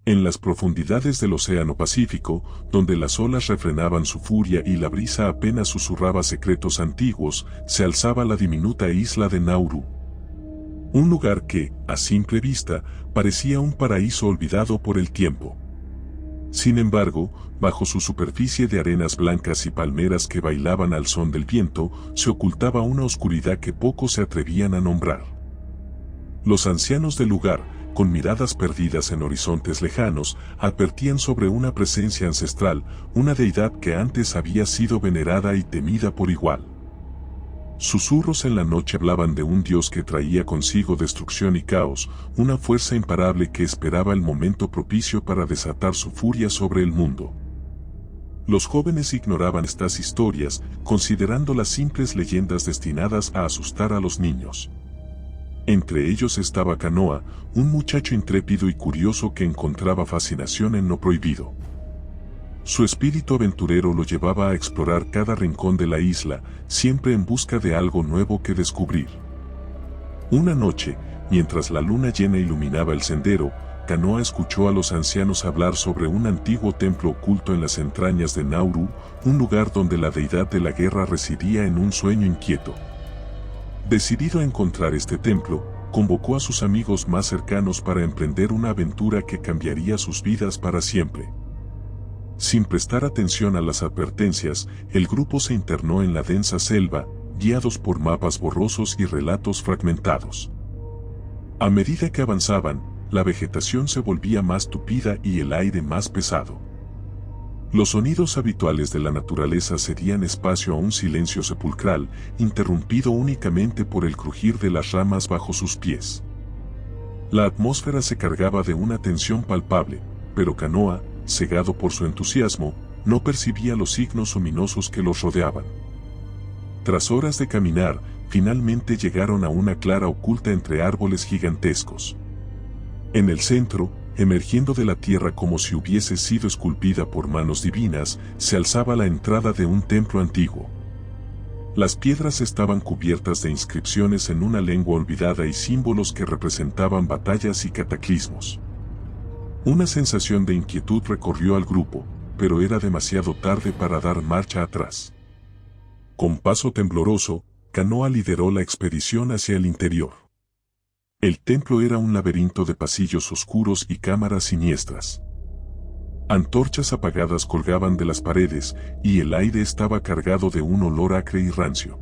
En las profundidades del Océano Pacífico, donde las olas refrenaban su furia y la brisa apenas susurraba secretos antiguos, se alzaba la diminuta isla de Nauru. Un lugar que, a simple vista, parecía un paraíso olvidado por el tiempo. Sin embargo, bajo su superficie de arenas blancas y palmeras que bailaban al son del viento, se ocultaba una oscuridad que pocos se atrevían a nombrar. Los ancianos del lugar, con miradas perdidas en horizontes lejanos, advertían sobre una presencia ancestral, una deidad que antes había sido venerada y temida por igual. Susurros en la noche hablaban de un dios que traía consigo destrucción y caos, una fuerza imparable que esperaba el momento propicio para desatar su furia sobre el mundo. Los jóvenes ignoraban estas historias, considerándolas simples leyendas destinadas a asustar a los niños. Entre ellos estaba Canoa, un muchacho intrépido y curioso que encontraba fascinación en lo prohibido. Su espíritu aventurero lo llevaba a explorar cada rincón de la isla, siempre en busca de algo nuevo que descubrir. Una noche, mientras la luna llena iluminaba el sendero, Canoa escuchó a los ancianos hablar sobre un antiguo templo oculto en las entrañas de Nauru, un lugar donde la deidad de la guerra residía en un sueño inquieto. Decidido a encontrar este templo, convocó a sus amigos más cercanos para emprender una aventura que cambiaría sus vidas para siempre. Sin prestar atención a las advertencias, el grupo se internó en la densa selva, guiados por mapas borrosos y relatos fragmentados. A medida que avanzaban, la vegetación se volvía más tupida y el aire más pesado. Los sonidos habituales de la naturaleza cedían espacio a un silencio sepulcral, interrumpido únicamente por el crujir de las ramas bajo sus pies. La atmósfera se cargaba de una tensión palpable, pero Canoa, cegado por su entusiasmo, no percibía los signos ominosos que los rodeaban. Tras horas de caminar, finalmente llegaron a una clara oculta entre árboles gigantescos. En el centro, emergiendo de la tierra como si hubiese sido esculpida por manos divinas, se alzaba la entrada de un templo antiguo. Las piedras estaban cubiertas de inscripciones en una lengua olvidada y símbolos que representaban batallas y cataclismos. Una sensación de inquietud recorrió al grupo, pero era demasiado tarde para dar marcha atrás. Con paso tembloroso, Canoa lideró la expedición hacia el interior. El templo era un laberinto de pasillos oscuros y cámaras siniestras. Antorchas apagadas colgaban de las paredes, y el aire estaba cargado de un olor acre y rancio.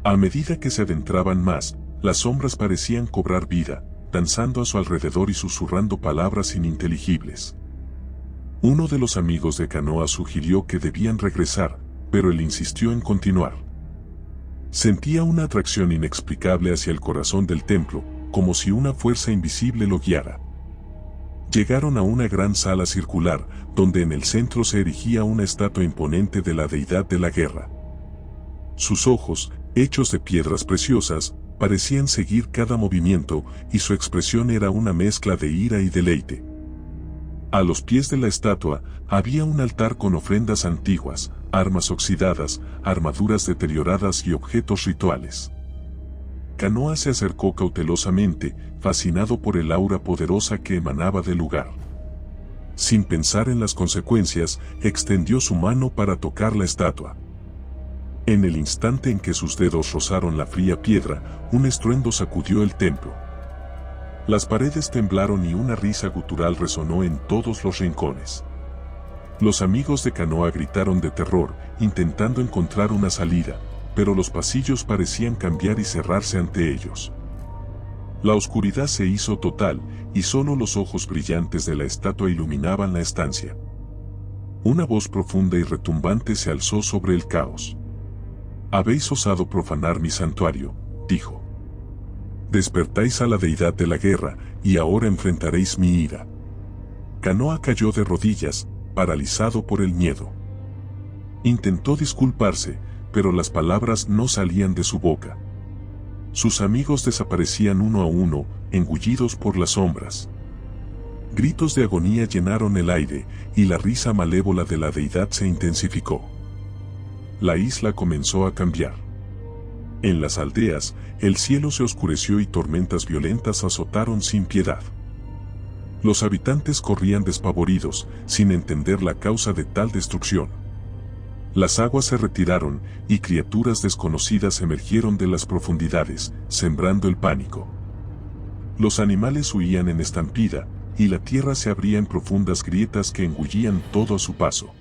A medida que se adentraban más, las sombras parecían cobrar vida, danzando a su alrededor y susurrando palabras ininteligibles. Uno de los amigos de Canoa sugirió que debían regresar, pero él insistió en continuar. Sentía una atracción inexplicable hacia el corazón del templo, como si una fuerza invisible lo guiara. Llegaron a una gran sala circular, donde en el centro se erigía una estatua imponente de la deidad de la guerra. Sus ojos, hechos de piedras preciosas, parecían seguir cada movimiento, y su expresión era una mezcla de ira y deleite. A los pies de la estatua, había un altar con ofrendas antiguas, armas oxidadas, armaduras deterioradas y objetos rituales. Canoa se acercó cautelosamente, fascinado por el aura poderosa que emanaba del lugar. Sin pensar en las consecuencias, extendió su mano para tocar la estatua. En el instante en que sus dedos rozaron la fría piedra, un estruendo sacudió el templo. Las paredes temblaron y una risa gutural resonó en todos los rincones. Los amigos de Canoa gritaron de terror, intentando encontrar una salida, pero los pasillos parecían cambiar y cerrarse ante ellos. La oscuridad se hizo total, y solo los ojos brillantes de la estatua iluminaban la estancia. Una voz profunda y retumbante se alzó sobre el caos. «Habéis osado profanar mi santuario», dijo. «Despertáis a la deidad de la guerra, y ahora enfrentaréis mi ira». Canoa cayó de rodillas, paralizado por el miedo. Intentó disculparse, pero las palabras no salían de su boca. Sus amigos desaparecían uno a uno, engullidos por las sombras. Gritos de agonía llenaron el aire, y la risa malévola de la deidad se intensificó. La isla comenzó a cambiar. En las aldeas, el cielo se oscureció y tormentas violentas azotaron sin piedad. Los habitantes corrían despavoridos, sin entender la causa de tal destrucción. Las aguas se retiraron, y criaturas desconocidas emergieron de las profundidades, sembrando el pánico. Los animales huían en estampida, y la tierra se abría en profundas grietas que engullían todo a su paso.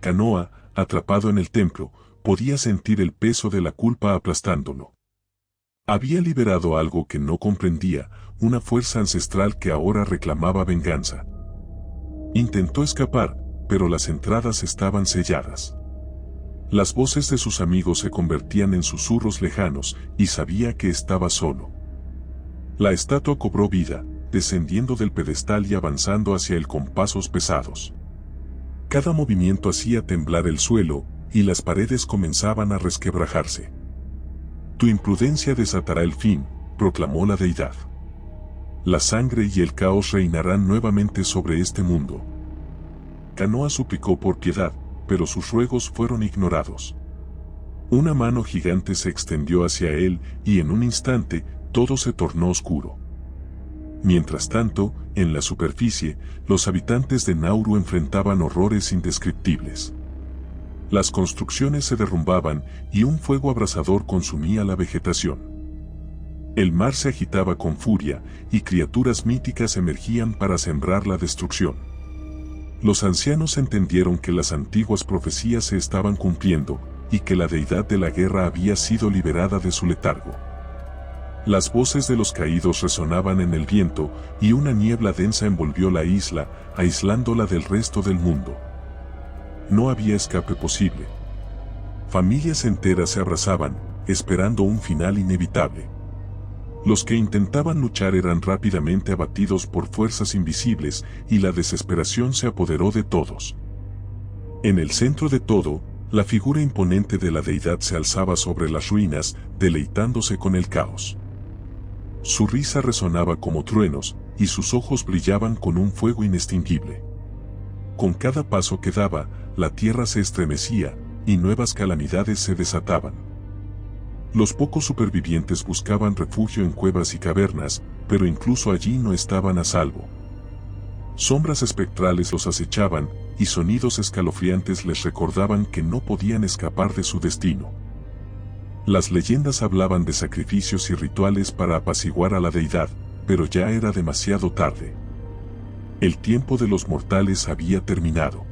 Canoa, atrapado en el templo, podía sentir el peso de la culpa aplastándolo. Había liberado algo que no comprendía, una fuerza ancestral que ahora reclamaba venganza. Intentó escapar, pero las entradas estaban selladas. Las voces de sus amigos se convertían en susurros lejanos, y sabía que estaba solo. La estatua cobró vida, descendiendo del pedestal y avanzando hacia él con pasos pesados. Cada movimiento hacía temblar el suelo, y las paredes comenzaban a resquebrajarse. Tu imprudencia desatará el fin, proclamó la deidad. La sangre y el caos reinarán nuevamente sobre este mundo. Canoa suplicó por piedad, pero sus ruegos fueron ignorados. Una mano gigante se extendió hacia él, y en un instante, todo se tornó oscuro. Mientras tanto, en la superficie, los habitantes de Nauru enfrentaban horrores indescriptibles. Las construcciones se derrumbaban, y un fuego abrasador consumía la vegetación. El mar se agitaba con furia, y criaturas míticas emergían para sembrar la destrucción. Los ancianos entendieron que las antiguas profecías se estaban cumpliendo, y que la deidad de la guerra había sido liberada de su letargo. Las voces de los caídos resonaban en el viento, y una niebla densa envolvió la isla, aislándola del resto del mundo. No había escape posible. Familias enteras se abrazaban, esperando un final inevitable. Los que intentaban luchar eran rápidamente abatidos por fuerzas invisibles, y la desesperación se apoderó de todos. En el centro de todo, la figura imponente de la deidad se alzaba sobre las ruinas, deleitándose con el caos. Su risa resonaba como truenos, y sus ojos brillaban con un fuego inextinguible. Con cada paso que daba, la tierra se estremecía, y nuevas calamidades se desataban. Los pocos supervivientes buscaban refugio en cuevas y cavernas, pero incluso allí no estaban a salvo. Sombras espectrales los acechaban, y sonidos escalofriantes les recordaban que no podían escapar de su destino. Las leyendas hablaban de sacrificios y rituales para apaciguar a la deidad, pero ya era demasiado tarde. El tiempo de los mortales había terminado.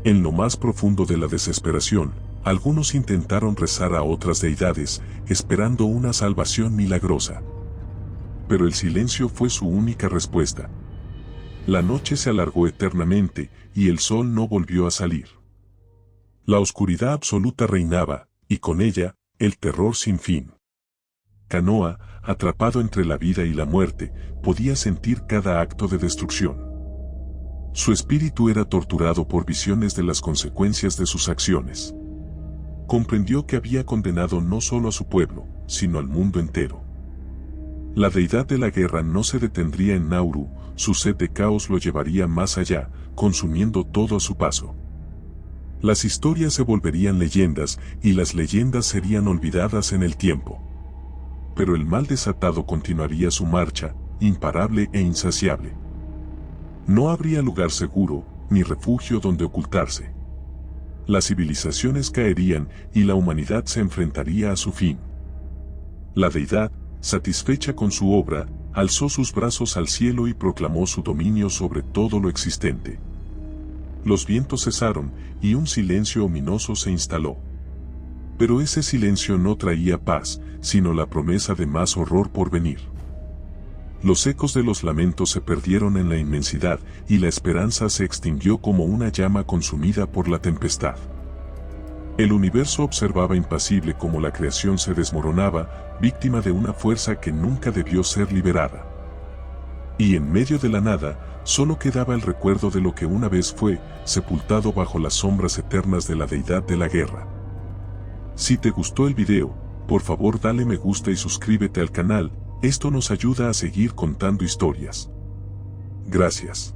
En lo más profundo de la desesperación, algunos intentaron rezar a otras deidades, esperando una salvación milagrosa. Pero el silencio fue su única respuesta. La noche se alargó eternamente, y el sol no volvió a salir. La oscuridad absoluta reinaba, y con ella, el terror sin fin. Canoa, atrapado entre la vida y la muerte, podía sentir cada acto de destrucción. Su espíritu era torturado por visiones de las consecuencias de sus acciones. Comprendió que había condenado no solo a su pueblo, sino al mundo entero. La deidad de la guerra no se detendría en Nauru, su sed de caos lo llevaría más allá, consumiendo todo a su paso. Las historias se volverían leyendas, y las leyendas serían olvidadas en el tiempo. Pero el mal desatado continuaría su marcha, imparable e insaciable. No habría lugar seguro, ni refugio donde ocultarse. Las civilizaciones caerían, y la humanidad se enfrentaría a su fin. La deidad, satisfecha con su obra, alzó sus brazos al cielo y proclamó su dominio sobre todo lo existente. Los vientos cesaron, y un silencio ominoso se instaló. Pero ese silencio no traía paz, sino la promesa de más horror por venir. Los ecos de los lamentos se perdieron en la inmensidad, y la esperanza se extinguió como una llama consumida por la tempestad. El universo observaba impasible cómo la creación se desmoronaba, víctima de una fuerza que nunca debió ser liberada. Y en medio de la nada, solo quedaba el recuerdo de lo que una vez fue, sepultado bajo las sombras eternas de la deidad de la guerra. Si te gustó el video, por favor dale me gusta y suscríbete al canal, esto nos ayuda a seguir contando historias. Gracias.